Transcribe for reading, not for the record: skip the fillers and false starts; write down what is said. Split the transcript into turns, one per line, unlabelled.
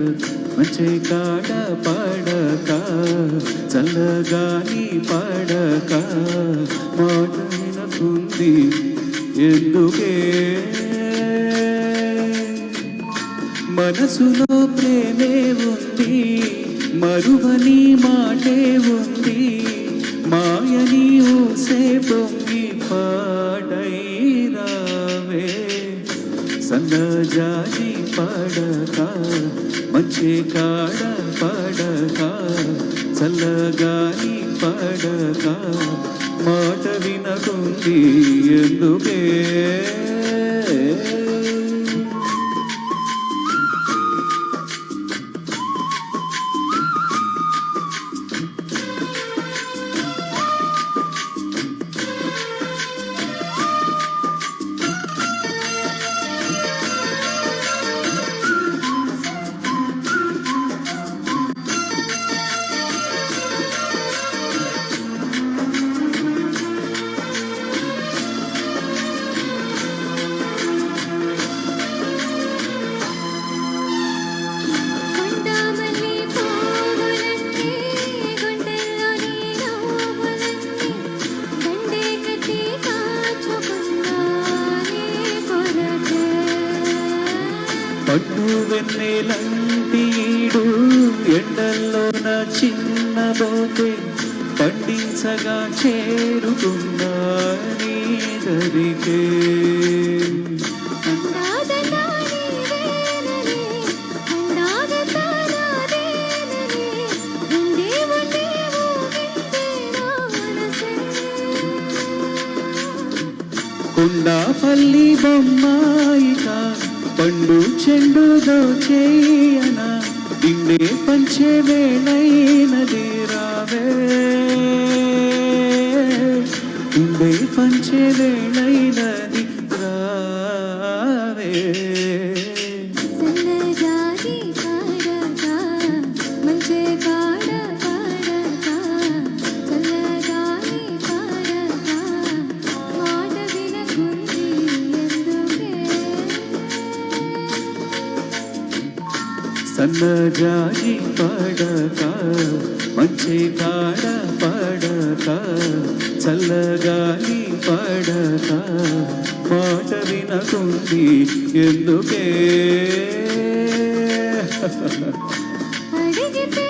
మంచి కాడ పడక చల్లగాని పడక మాట వినకుంది ఎందుకే మనసులో ప్రేమే ఉంది మరువని మాటే ఉంది మాయని ఊసే పొంగి పాడై రావే సన్నజాజి పడక మంచి కాడ పడక చల్లగాని పడక మాట వినకుంది ఎందుకే పట్టు వెన్నెలంటీడు ఎండల్లోన చిన్న బోతే పండించగా చేరుకున్నా నీ దరికే కొండాపల్లి బొమ్మాయిగా పండు చెండు దోచేయన నిన్నే పంచే వేళైనది రావే నిన్నే పంచే వేళైనది రావే
సన్నజాజి పడక మంచి కాడ పడక చల్లగాని పడక మాట వినకుంది ఎందుకే
సన్నజాజి పడక మంచి కాడ పడక చల్లగాలి పడక మాట వినకుంది ఎందుకే
అడిగితే